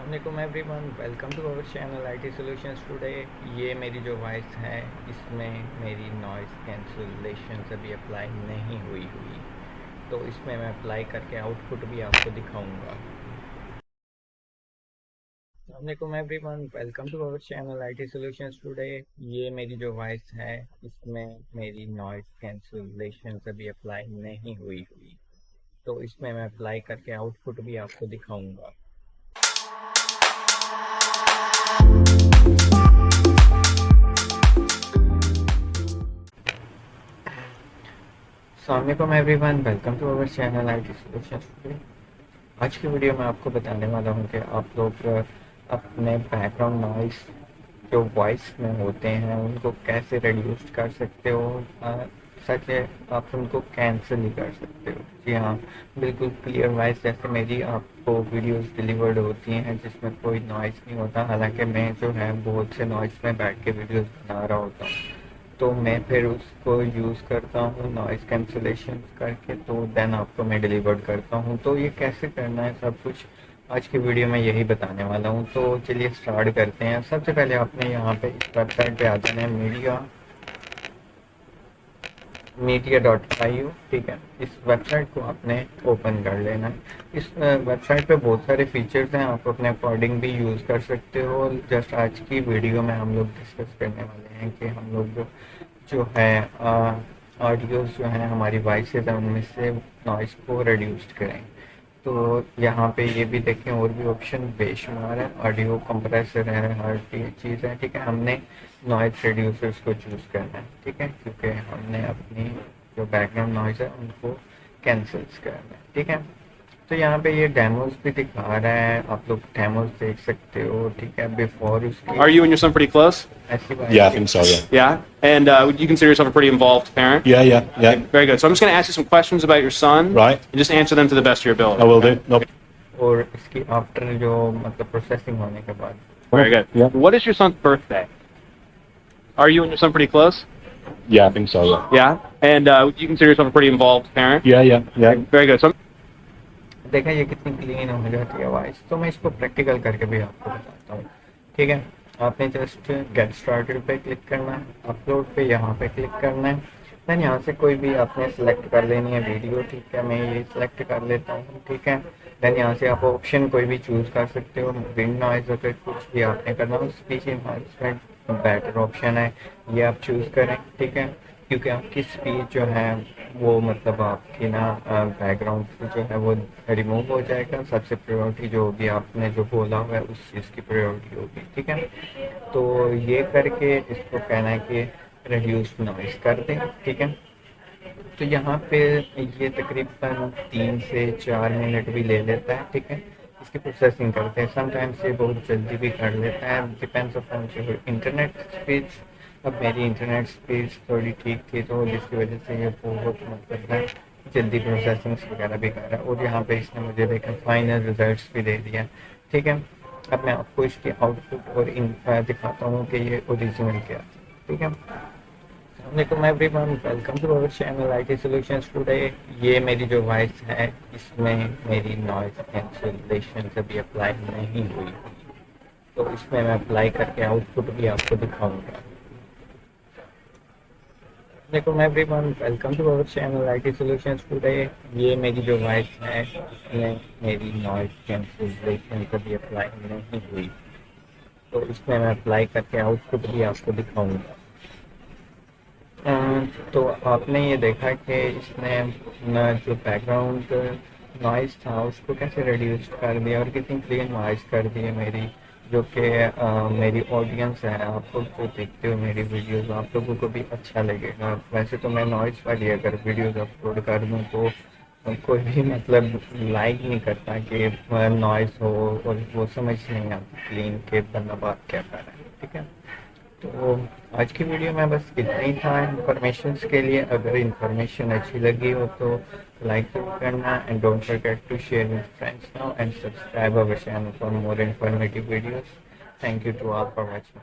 अस्सलामुअलैकुम everyone, welcome to our channel IT solutions today. ये मेरी जो वॉइस है इसमें मेरी नॉइज़ कैंसलेशन अभी अप्लाई नहीं हुई, तो इसमें मैं अप्लाई करके आउटपुट भी आपको दिखाऊंगा। अस्सलामुअलैकुम everyone, welcome to our channel IT solutions today. ये मेरी जो वॉइस है इसमें मेरी नॉइज़ कैंसलेशन अभी अप्लाई नहीं हुई, तो इसमें मैं अप्लाई करके आउटपुट भी आपको दिखाऊंगा। अस्सलामुअलैकुम everyone, welcome to our channel IT solutions. आज की वीडियो में आपको बताने वाला हूँ कि आप लोग अपने बैकग्राउंड नॉइस जो वॉइस में होते हैं उनको कैसे रिड्यूस कर सकते हो। सच है, आप उनको कैंसिल ही कर सकते हो। जी हाँ, बिल्कुल क्लियर वॉइस जैसे मेरी आपको वीडियोस डिलीवर्ड होती हैं जिसमें कोई नॉइस नहीं होता। हालांकि मैं जो है बहुत से नॉइस में बैठ के वीडियोस बना रहा होता हूँ, तो मैं फिर उसको यूज़ करता हूँ नॉइज़ कैंसलेशन करके, तो देन आपको मैं डिलीवर करता हूँ। तो ये कैसे करना है सब कुछ आज की वीडियो में यही बताने वाला हूँ। तो चलिए स्टार्ट करते हैं। सबसे पहले आपने यहाँ पे इस वेबसाइट पे आ जाना है, media.io। ठीक है, इस वेबसाइट को आपने ओपन कर लेना है। इस वेबसाइट पे बहुत सारे फीचर्स हैं, आप अपने अकॉर्डिंग भी यूज़ कर सकते हो। जस्ट आज की वीडियो में हम लोग डिस्कस करने वाले हैं कि हम लोग जो है ऑडियोज़ जो हैं हमारी वॉइसेस हैं उनमें से नॉइस को रिड्यूस करें। तो यहाँ पे ये भी देखें, और भी ऑप्शन बेशुमार है, ऑडियो कंप्रेसर है, हर चीज़ है। ठीक है, हमने नॉइस रिड्यूसर्स को चूज़ करना है। ठीक है, क्योंकि हमने अपनी जो बैकग्राउंड नॉइस है उनको कैंसल्स करना है। ठीक है, तो यहाँ पे ये डेमोज भी दिखा रहा है, आप लोग डेमोज देख सकते हो। ठीक है, बिफोर उसकी Are you and your son pretty close? ऐसी Yeah, I बात think so, yeah. Yeah. And would you consider yourself a pretty involved parent? Yeah. Very good. So I'm just going to ask you some questions about your son. Right. And just answer them to the best of your ability. I will do. Nope. और इसकी after जो मतलब processing होने के बाद Very good. Yeah. What is your son's birthday? Are you and your son pretty close? Yeah, I think so, yeah. Yeah. And would you consider yourself a pretty involved parent? Yeah. Very good. So देखा ये कितनी clean हो जाती है voice. तो मैं इसको practical करके भी आपको बताता हूँ। ठीक है, आपने जस्ट गेट स्टार्टेड पे क्लिक करना है, अपलोड पे यहाँ पे क्लिक करना है। देन यहाँ से कोई भी आपने सेलेक्ट कर लेनी है वीडियो। ठीक है, मैं ये सिलेक्ट कर लेता हूँ। ठीक है, देन यहाँ से आप ऑप्शन कोई भी चूज़ कर सकते हो, विंड नॉइज अगर कुछ भी आपने करना हो, स्पीच इन्हांसमेंट बेटर ऑप्शन है, ये आप चूज़ करें। ठीक है, क्योंकि आपकी स्पीच जो है वो मतलब आपकी ना बैकग्राउंड जो है वो रिमूव हो जाएगा। सबसे प्रायोरिटी जो होगी आपने जो बोला हुआ है उस चीज़ की प्रायोरिटी होगी। ठीक है, तो ये करके इसको कहना है कि रिड्यूस नॉइस कर दें। ठीक है, तो यहाँ पे ये तकरीबन 3 से 4 मिनट भी ले लेता है। ठीक है, इसकी प्रोसेसिंग करते हैं। समटाइम्स ये बहुत जल्दी भी कर लेता है, depends upon your internet speed. अब मेरी इंटरनेट स्पीड थोड़ी ठीक थी, तो जिसकी वजह से ये बहुत मतलब है जल्दी प्रोसेसिंग्स वगैरह भी कर रहा है। और यहाँ पे इसने मुझे देखा फाइनल रिजल्ट्स भी दे दिया। ठीक है, अब मैं आपको इसके आउटपुट और इन दिखाता हूँ कि ये ओरिजिनल क्या है। ठीक है, अस्सलामुअलैकुम everyone, welcome to our channel IT solutions today. ये मेरी जो वॉइस है इसमें मेरी नॉइज़ कैंसलेशन अभी अप्लाई नहीं हुई, तो इसमें मैं अप्लाई करके आउटपुट भी आपको दिखाऊंगा। अस्सलामुअलैकुम everyone, welcome to our channel IT solutions today. ये मेरी जो वॉइस है इसमें मेरी नॉइज़ कैंसलेशन अभी अप्लाई नहीं हुई, तो इसमें मैं अप्लाई करके आउटपुट भी आपको दिखाऊंगा। तो आपने ये देखा कि इसने जो बैकग्राउंड नॉइज़ था उसको कैसे रिड्यूस कर दिया और कितनी क्लीन नॉइज़ कर दी है मेरी, जो कि मेरी ऑडियंस है, आप लोग जो देखते हो मेरी वीडियोस आप लोगों को भी अच्छा लगेगा। वैसे तो मैं नॉइज़ वाली अगर वीडियोस अपलोड कर दूँ तो कोई भी मतलब लाइक नहीं करता कि नॉइज़ हो, और वो समझ नहीं आती क्लीन के बंदा बात क्या कर रहा है। ठीक है, तो आज की वीडियो में बस इतना ही था इन्फॉर्मेशन के लिए। अगर इन्फॉर्मेशन अच्छी लगी हो तो लाइक जरूर करना, and don't forget to share with friends now and subscribe our channel for more informative videos. Thank you to all for watching.